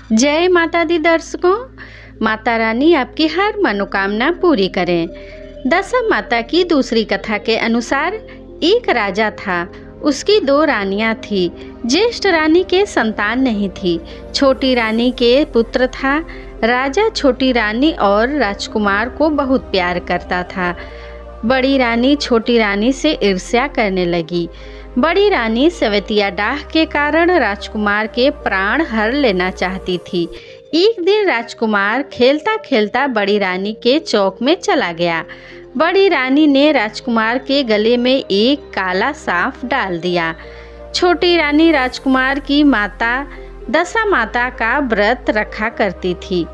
जय माता दी दर्शकों। माता रानी आपकी हर मनोकामना पूरी करें। दशा माता की दूसरी कथा के अनुसार एक राजा था। उसकी दो रानियां थी। ज्येष्ठ रानी के संतान नहीं थी। छोटी रानी के पुत्र था। राजा छोटी रानी और राजकुमार को बहुत प्यार करता था। बड़ी रानी छोटी रानी से ईर्ष्या करने लगी। बड़ी रानी सवतिया डाह के कारण राजकुमार के प्राण हर लेना चाहती थी। एक दिन राजकुमार खेलता खेलता बड़ी रानी के चौक में चला गया। बड़ी रानी ने राजकुमार के गले में एक काला सांप डाल दिया। छोटी रानी राजकुमार की माता दशा माता का व्रत रखा करती थी।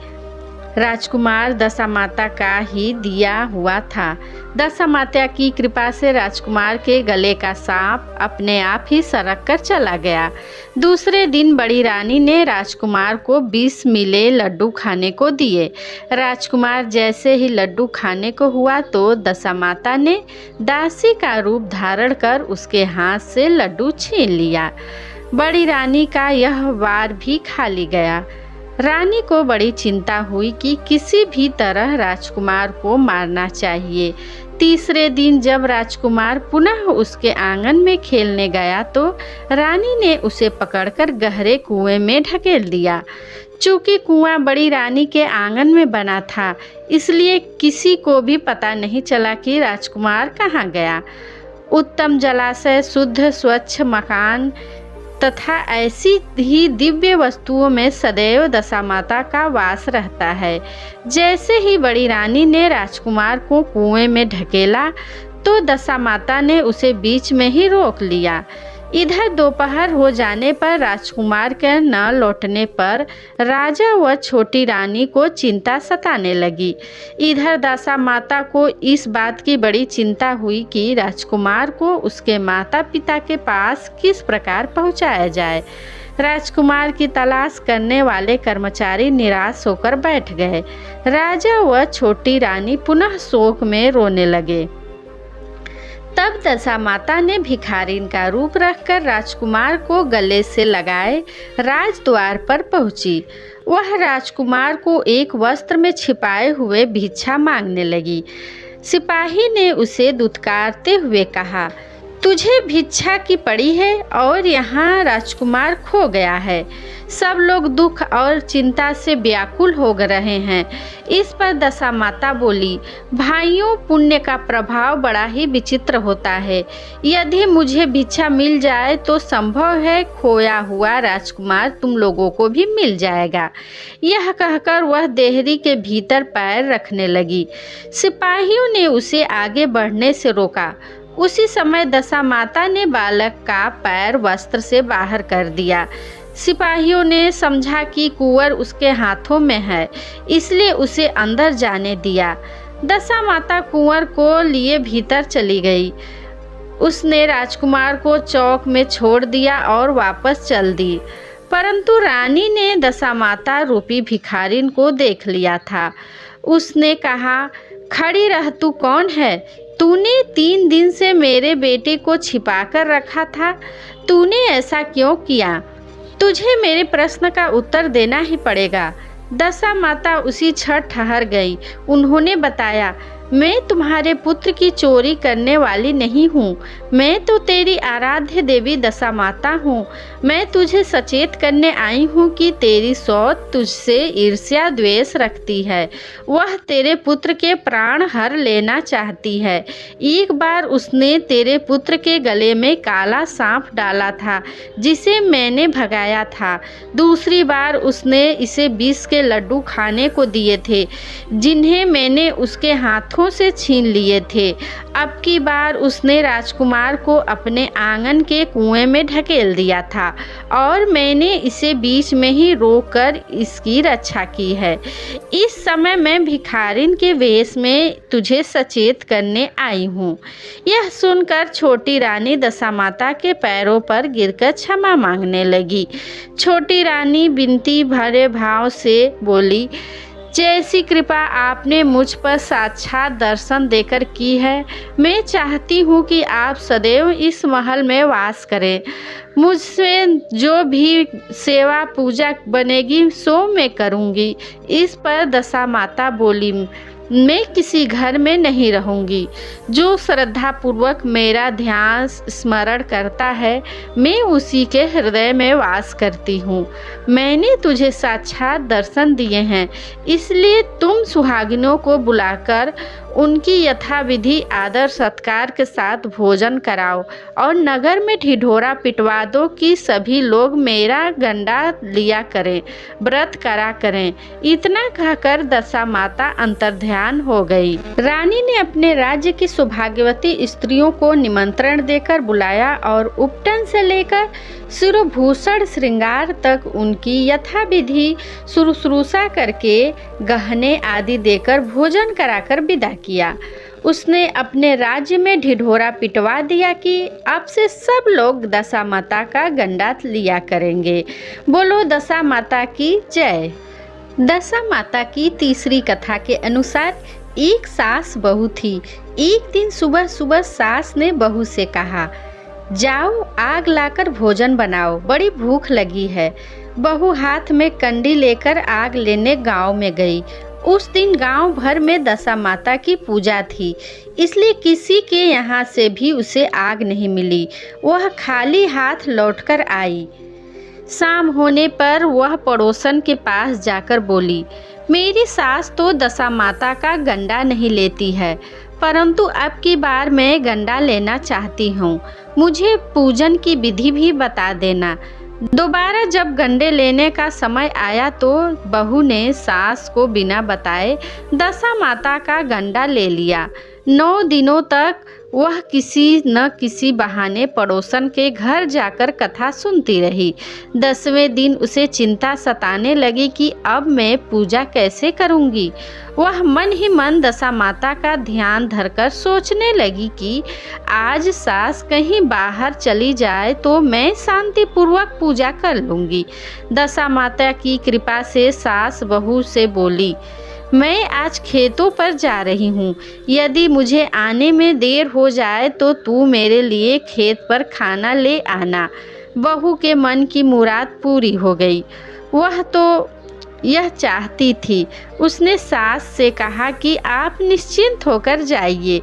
राजकुमार दशा माता का ही दिया हुआ था। दशा माता की कृपा से राजकुमार के गले का सांप अपने आप ही सरक कर चला गया। दूसरे दिन बड़ी रानी ने राजकुमार को 20 मिले लड्डू खाने को दिए। राजकुमार जैसे ही लड्डू खाने को हुआ तो दशा माता ने दासी का रूप धारण कर उसके हाथ से लड्डू छीन लिया। बड़ी रानी का यह वार भी खाली गया। रानी को बड़ी चिंता हुई कि किसी भी तरह राजकुमार को मारना चाहिए। तीसरे दिन जब राजकुमार पुनः उसके आंगन में खेलने गया तो रानी ने उसे पकड़कर गहरे कुएं में ढकेल दिया। चूंकि कुआं बड़ी रानी के आंगन में बना था, इसलिए किसी को भी पता नहीं चला कि राजकुमार कहाँ गया। उत्तम जलाशय, शुद्ध स्वच्छ मकान तथा ऐसी ही दिव्य वस्तुओं में सदैव दशा माता का वास रहता है। जैसे ही बड़ी रानी ने राजकुमार को कुएं में ढकेला तो दशा माता ने उसे बीच में ही रोक लिया। इधर दोपहर हो जाने पर राजकुमार के न लौटने पर राजा व छोटी रानी को चिंता सताने लगी। इधर दशा माता को इस बात की बड़ी चिंता हुई कि राजकुमार को उसके माता पिता के पास किस प्रकार पहुंचाया जाए। राजकुमार की तलाश करने वाले कर्मचारी निराश होकर बैठ गए। राजा व छोटी रानी पुनः शोक में रोने लगे। तब दशा माता ने भिखारिन का रूप रखकर राजकुमार को गले से लगाए राजद्वार पर पहुंची। वह राजकुमार को एक वस्त्र में छिपाए हुए भिक्षा मांगने लगी। सिपाही ने उसे दुत्कारते हुए कहा, तुझे भिक्षा की पड़ी है और यहाँ राजकुमार खो गया है। सब लोग दुख और चिंता से व्याकुल हो रहे हैं। इस पर दशा माता बोली, भाइयों, पुण्य का प्रभाव बड़ा ही विचित्र होता है। यदि मुझे भिक्षा मिल जाए तो संभव है खोया हुआ राजकुमार तुम लोगों को भी मिल जाएगा। यह कहकर वह देहरी के भीतर पैर रखने लगी। सिपाहियों ने उसे आगे बढ़ने से रोका। उसी समय दशा माता ने बालक का पैर वस्त्र से बाहर कर दिया। सिपाहियों ने समझा कि कुंवर उसके हाथों में है, इसलिए उसे अंदर जाने दिया। दशा माता कुंवर को लिए भीतर चली गई। उसने राजकुमार को चौक में छोड़ दिया और वापस चल दी। परंतु रानी ने दशा माता रूपी भिखारिन को देख लिया था। उसने कहा, खड़ी रह, तू कौन है? तूने 3 दिन से मेरे बेटे को छिपा कर रखा था। तूने ऐसा क्यों किया? तुझे मेरे प्रश्न का उत्तर देना ही पड़ेगा। दशा माता उसी क्षण ठहर गई। उन्होंने बताया, मैं तुम्हारे पुत्र की चोरी करने वाली नहीं हूँ। मैं तो तेरी आराध्य देवी दशा माता हूँ। मैं तुझे सचेत करने आई हूँ कि तेरी सौत तुझसे ईर्ष्या द्वेष रखती है। वह तेरे पुत्र के प्राण हर लेना चाहती है। एक बार उसने तेरे पुत्र के गले में काला सांप डाला था, जिसे मैंने भगाया था। दूसरी बार उसने इसे 20 के लड्डू खाने को दिए थे, जिन्हें मैंने उसके हाथों से छीन लिए थे। अब की बार उसने राजकुमार को अपने आंगन के कुएं में ढकेल दिया था और मैंने इसे बीच में ही रोककर इसकी रक्षा की है। इस समय मैं भिखारिन के वेश में तुझे सचेत करने आई हूँ। यह सुनकर छोटी रानी दशा माता के पैरों पर गिरकर क्षमा मांगने लगी। छोटी रानी विनती भरे भाव से बोली, जैसी कृपा आपने मुझ पर साक्षात दर्शन देकर की है, मैं चाहती हूँ कि आप सदैव इस महल में वास करें। मुझसे जो भी सेवा पूजा बनेगी सो मैं करूँगी। इस पर दशा माता बोली, मैं किसी घर में नहीं रहूँगी। जो श्रद्धापूर्वक मेरा ध्यान स्मरण करता है, मैं उसी के हृदय में वास करती हूँ। मैंने तुझे साक्षात दर्शन दिए हैं, इसलिए तुम सुहागिनों को बुलाकर उनकी यथाविधि आदर सत्कार के साथ भोजन कराओ और नगर में ढिढोरा पिटवा दो कि सभी लोग मेरा गंडा लिया करें, व्रत करा करें। इतना कहकर दशा माता अंतर्ध्यान हो गई। रानी ने अपने राज्य की सौभाग्यवती स्त्रियों को निमंत्रण देकर बुलाया और उपटन से लेकर शिरोभूषण श्रृंगार तक उनकी यथाविधि शुश्रूषा करके गहने आदि देकर भोजन कराकर विदा किया। उसने अपने राज्य में ढिढोरा पिटवा दिया कि अब से सब लोग दशा माता का गंडा लिया करेंगे। बोलो दशा माता की जय। दशा माता की तीसरी कथा के अनुसार एक सास बहू थी। एक दिन सुबह सुबह सास ने बहू से कहा, जाओ आग लाकर भोजन बनाओ, बड़ी भूख लगी है। बहू हाथ में कंडी लेकर आग लेने गांव में गई। उस दिन गांव भर में दशा माता की पूजा थी, इसलिए किसी के यहाँ से भी उसे आग नहीं मिली। वह खाली हाथ लौटकर आई। शाम होने पर वह पड़ोसन के पास जाकर बोली, मेरी सास तो दशा माता का गंडा नहीं लेती है, परंतु अब की बार मैं गंडा लेना चाहती हूँ। मुझे पूजन की विधि भी बता देना। दोबारा जब गंडे लेने का समय आया तो बहू ने सास को बिना बताए दशा माता का गंडा ले लिया। 9 दिनों तक वह किसी न किसी बहाने पड़ोसन के घर जाकर कथा सुनती रही। 10वें दिन उसे चिंता सताने लगी कि अब मैं पूजा कैसे करूंगी। वह मन ही मन दशा माता का ध्यान धरकर सोचने लगी कि आज सास कहीं बाहर चली जाए तो मैं शांतिपूर्वक पूजा कर लूंगी। दशा माता की कृपा से सास बहू से बोली, मैं आज खेतों पर जा रही हूँ, यदि मुझे आने में देर हो जाए तो तू मेरे लिए खेत पर खाना ले आना। बहू के मन की मुराद पूरी हो गई। वह तो यह चाहती थी। उसने सास से कहा कि आप निश्चिंत होकर जाइए,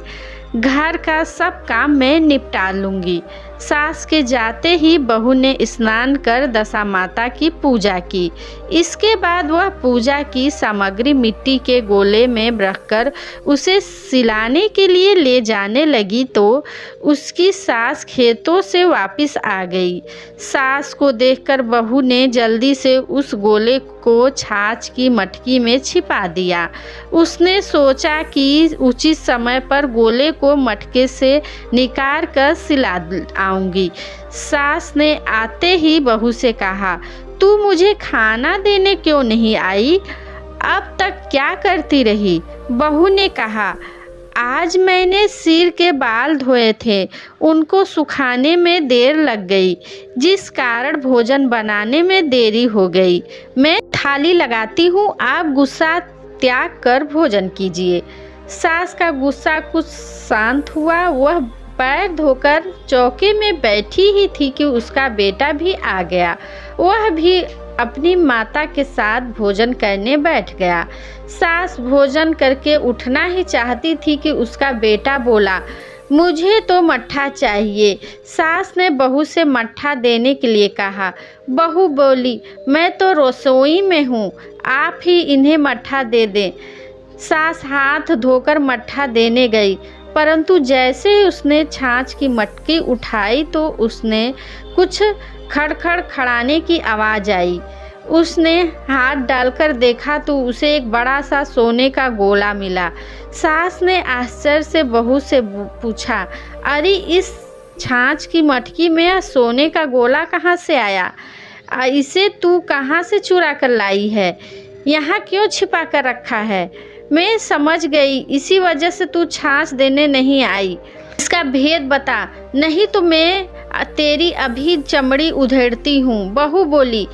घर का सब काम मैं निपटा लूँगी। सास के जाते ही बहू ने स्नान कर दशा माता की पूजा की। इसके बाद वह पूजा की सामग्री मिट्टी के गोले में रखकर उसे सिलाने के लिए ले जाने लगी तो उसकी सास खेतों से वापस आ गई। सास को देखकर बहू ने जल्दी से उस गोले को छाछ की मटकी में छिपा दिया। उसने सोचा कि उचित समय पर गोले को मटके से निकाल कर सिला आऊंगी। सास ने आते ही बहू से कहा, तू मुझे खाना देने क्यों नहीं आई? अब तक क्या करती रही? बहू ने कहा, आज मैंने सिर के बाल धोए थे, उनको सुखाने में देर लग गई, जिस कारण भोजन बनाने में देरी हो गई। मैं थाली लगाती हूँ, आप गुस्सा त्याग कर भोजन कीजिए। सास का गुस्सा कुछ शांत हुआ। वह पैर धोकर चौके में बैठी ही थी कि उसका बेटा भी आ गया। वह भी अपनी माता के साथ भोजन करने बैठ गया। सास भोजन करके उठना ही चाहती थी कि उसका बेटा बोला, मुझे तो मट्ठा चाहिए। सास ने बहू से मट्ठा देने के लिए कहा। बहू बोली, मैं तो रसोई में हूँ, आप ही इन्हें मट्ठा दे दें। सास हाथ धोकर मट्ठा देने गई, परंतु जैसे ही उसने छाछ की मटकी उठाई तो उसने कुछ खड़खड़ खड़ाने की आवाज़ आई। उसने हाथ डालकर देखा तो उसे एक बड़ा सा सोने का गोला मिला। सास ने आश्चर्य से बहू से पूछा, अरे इस छाछ की मटकी में सोने का गोला कहाँ से आया? इसे तू कहाँ से चुरा कर लाई है? यहाँ क्यों छिपा कर रखा है? मैं समझ गई, इसी वजह से तू छाछ देने नहीं आई। इसका भेद बता, नहीं तो मैं तेरी अभी चमड़ी उधेड़ती हूँ। बहू बोली,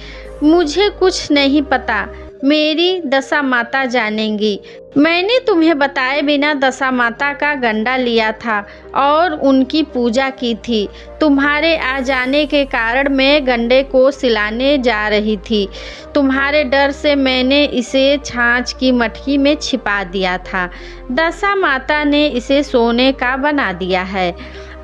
मुझे कुछ नहीं पता, मेरी दशा माता जानेंगी। मैंने तुम्हें बताए बिना दशा माता का गंडा लिया था और उनकी पूजा की थी। तुम्हारे आ जाने के कारण मैं गंडे को सिलाने जा रही थी। तुम्हारे डर से मैंने इसे छाछ की मटकी में छिपा दिया था। दशा माता ने इसे सोने का बना दिया है।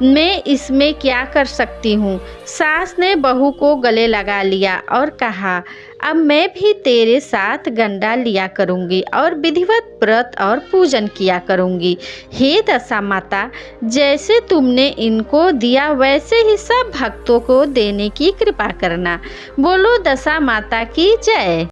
मैं इसमें क्या कर सकती हूँ। सास ने बहू को गले लगा लिया और कहा, अब मैं भी तेरे साथ गंडा लिया करूँगी और विधिवत व्रत और पूजन किया करूँगी। हे दशा माता, जैसे तुमने इनको दिया वैसे ही सब भक्तों को देने की कृपा करना। बोलो दशा माता की जय।